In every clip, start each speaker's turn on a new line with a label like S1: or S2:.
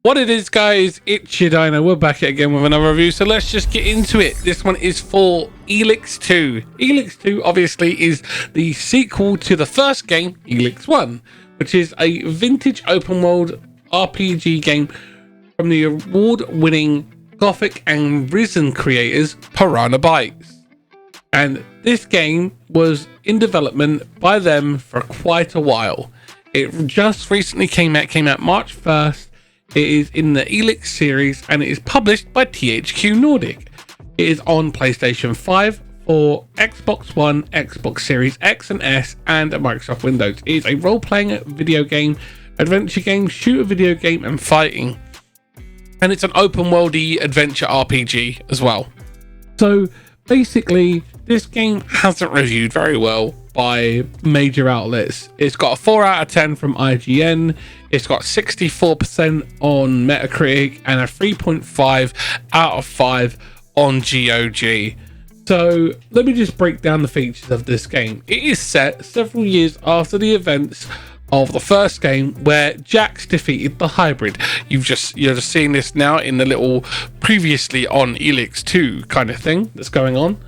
S1: What it is, guys, it's your Dino. We're back again with another review, so let's just get into it. This one is for Elex 2. Elex 2 obviously is the sequel to the first game, Elex 1, which is a vintage open world RPG game from the award-winning Gothic and Risen creators Piranha Bytes. And this game was in development by them for quite a while. It just recently came out March 1st. It is in the Elex series and it is published by THQ Nordic. It is on PlayStation 5, for Xbox One, Xbox Series X and S, and Microsoft Windows. It is a role-playing video game, adventure game, shooter video game, and fighting. And it's an open-worldy adventure RPG as well. So basically, this game hasn't reviewed very well by major outlets. It's got a 4 out of 10 from IGN. It's got 64% on Metacritic and a 3.5 out of 5 on GOG. So let me just break down the features of this game. It is set several years after the events of the first game where Jax defeated the hybrid. You're just seeing this now in the little previously on Elex 2 kind of thing that's going on.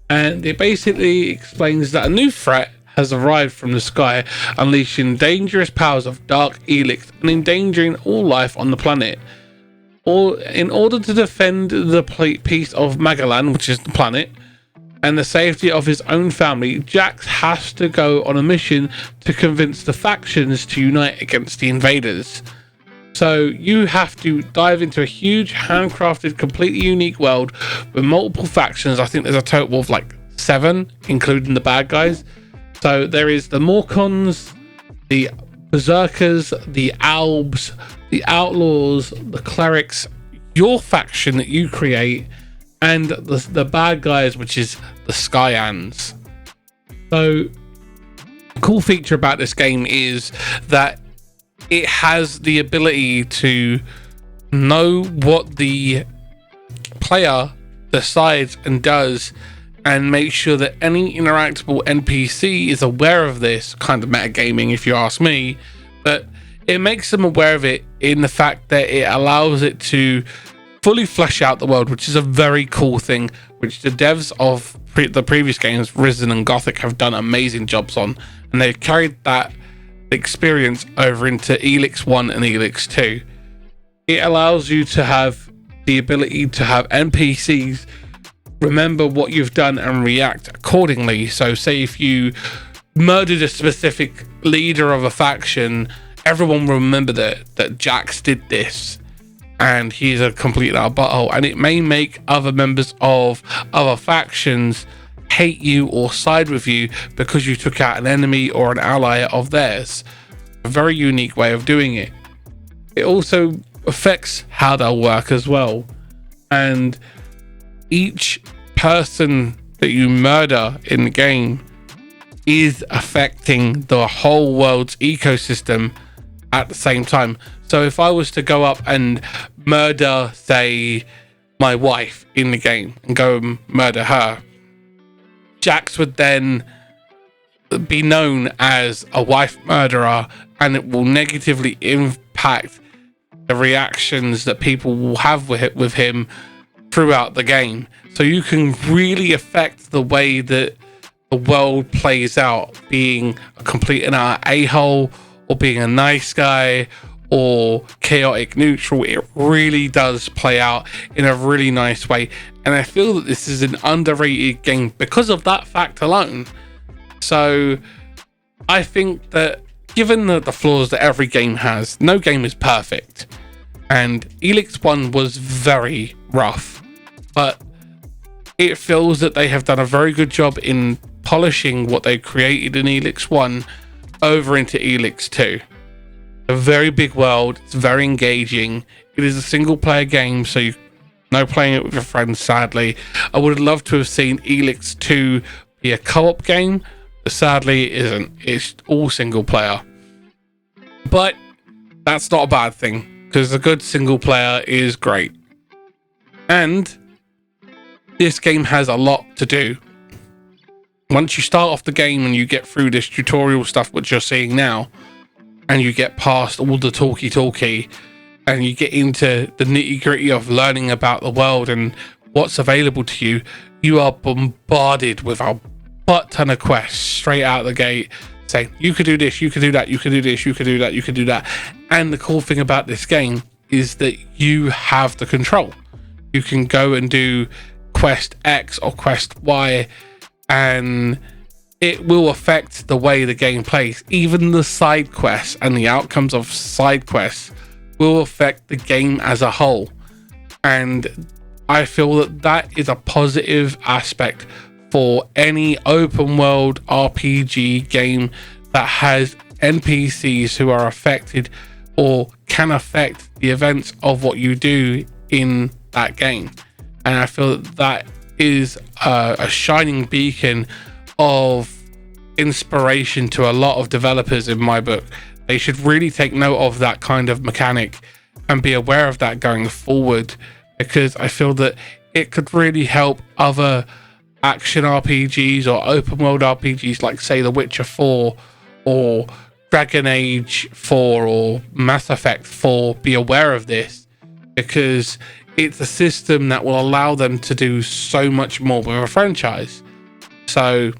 S1: And it basically explains that a new threat has arrived from the sky, unleashing dangerous powers of dark Elex and endangering all life on the planet. In order to defend the peace of Magalan, which is the planet, and the safety of his own family, Jax has to go on a mission to convince the factions to unite against the invaders. So you have to dive into a huge, handcrafted, completely unique world with multiple factions. I think there's a total of like 7, including the bad guys. So there is the Morcons, the Berserkers, the Albs, the Outlaws, the Clerics, your faction that you create, and the bad guys, which is the Skyans. So the cool feature about this game is that it has the ability to know what the player decides and does, and make sure that any interactable NPC is aware of this. Kind of metagaming, if you ask me, but it makes them aware of it in the fact that it allows it to fully flesh out the world, which is a very cool thing, which the devs of the previous games, Risen and Gothic, have done amazing jobs on, and they've carried that experience over into Elex 1 and Elex 2. It allows you to have the ability to have NPCs remember what you've done and react accordingly. So say if you murdered a specific leader of a faction, everyone will remember that Jax did this and he's a complete butthole, and it may make other members of other factions hate you or side with you because you took out an enemy or an ally of theirs. A very unique way of doing it. It also affects how they'll work as well, and each person that you murder in the game is affecting the whole world's ecosystem at the same time. So if I was to go up and murder, say, my wife in the game and go and murder her, Jax would then be known as a wife murderer, and it will negatively impact the reactions that people will have with him throughout the game. So you can really affect the way that the world plays out, being a complete and utter a-hole, or being a nice guy, or chaotic neutral. It really does play out in a really nice way, and I feel that this is an underrated game because of that fact alone. So I think that given the flaws that every game has, no game is perfect, and Elex 1 was very rough, but it feels that they have done a very good job in polishing what they created in Elex 1 over into Elex 2. A very big world, it's very engaging. It is a single player game, so you no playing it with your friends, sadly. I would have loved to have seen Elex 2 be a co-op game, but sadly it isn't. It's all single player. But that's not a bad thing, because a good single player is great. And this game has a lot to do. Once you start off the game and you get through this tutorial stuff, which you're seeing now, and you get past all the talky, and you get into the nitty-gritty of learning about the world and what's available to you, you are bombarded with a butt ton of quests straight out the gate saying you could do this, you could do that, you could do this, you could do that, you could do that. And the cool thing about this game is that you have the control. You can go and do quest X or quest Y, and it will affect the way the game plays. Even the side quests and the outcomes of side quests will affect the game as a whole. And I feel that that is a positive aspect for any open world RPG game that has NPCs who are affected or can affect the events of what you do in that game. And I feel that that is a shining beacon of inspiration to a lot of developers in my book. They should really take note of that kind of mechanic and be aware of that going forward, because I feel that it could really help other action RPGs or open world RPGs like, say, The Witcher 4 or Dragon Age 4 or Mass Effect 4 be aware of this, because it's a system that will allow them to do so much more with a franchise. So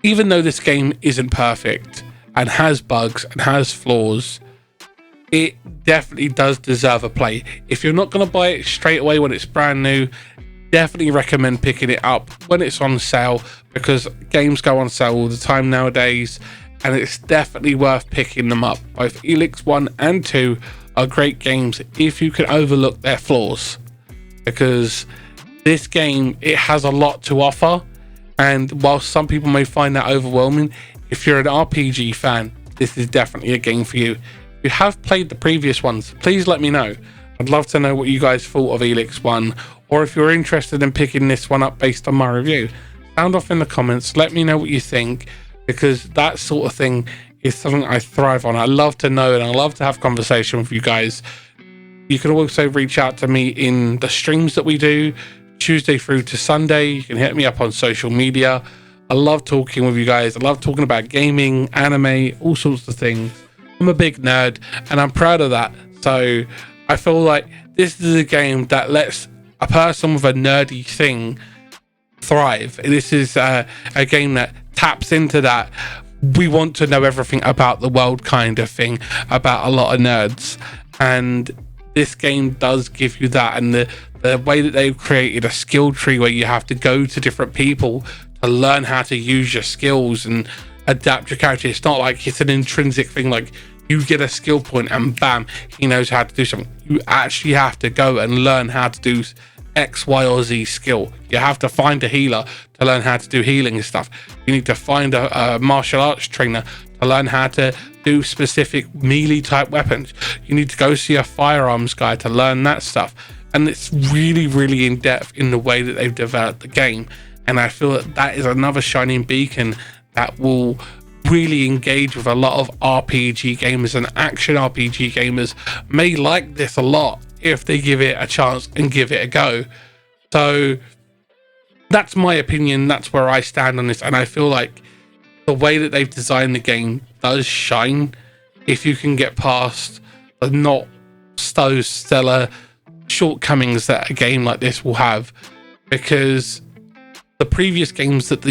S1: even though this game isn't perfect and has bugs and has flaws, it definitely does deserve a play. If you're not going to buy it straight away when it's brand new, definitely recommend picking it up when it's on sale, because games go on sale all the time nowadays, and it's definitely worth picking them up. Both Elex 1 and 2 are great games if you can overlook their flaws, because this game, it has a lot to offer. And while some people may find that overwhelming, if you're an RPG fan, this is definitely a game for you. If you have played the previous ones, please let me know. I'd love to know what you guys thought of Elex 1, or if you're interested in picking this one up based on my review. Sound off in the comments, let me know what you think, because that sort of thing is something I thrive on. I love to know, and I love to have conversation with you guys. You can also reach out to me in the streams that we do Tuesday through to Sunday. You can hit me up on social media. I love talking with you guys. I love talking about gaming, anime, all sorts of things. I'm a big nerd, and I'm proud of that. So I feel like this is a game that lets a person with a nerdy thing thrive. This is a game that taps into that we want to know everything about the world kind of thing, about a lot of nerds. And this game does give you that, and the way that they've created a skill tree where you have to go to different people to learn how to use your skills and adapt your character. It's not like it's an intrinsic thing, like you get a skill point and bam, he knows how to do something. You actually have to go and learn how to do X, Y, or Z skill. You have to find a healer to learn how to do healing stuff. You need to find a martial arts trainer to learn how to do specific melee type weapons. You need to go see a firearms guy to learn that stuff. And it's really, really in depth in the way that they've developed the game. And I feel that that is another shining beacon that will really engage with a lot of RPG gamers, and action RPG gamers may like this a lot if they give it a chance and give it a go. So that's my opinion. That's where I stand on this. And I feel like the way that they've designed the game does shine if you can get past the not so stellar shortcomings that a game like this will have, because the previous games that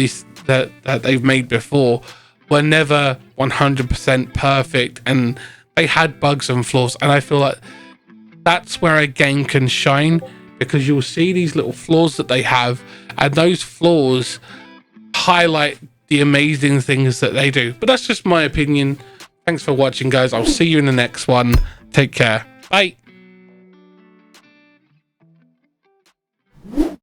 S1: they've made before were never 100% perfect, and they had bugs and flaws. And I feel like that's where a game can shine, because you'll see these little flaws that they have, and those flaws highlight the amazing things that they do. But that's just my opinion. Thanks for watching, guys. I'll see you in the next one. Take care. Bye.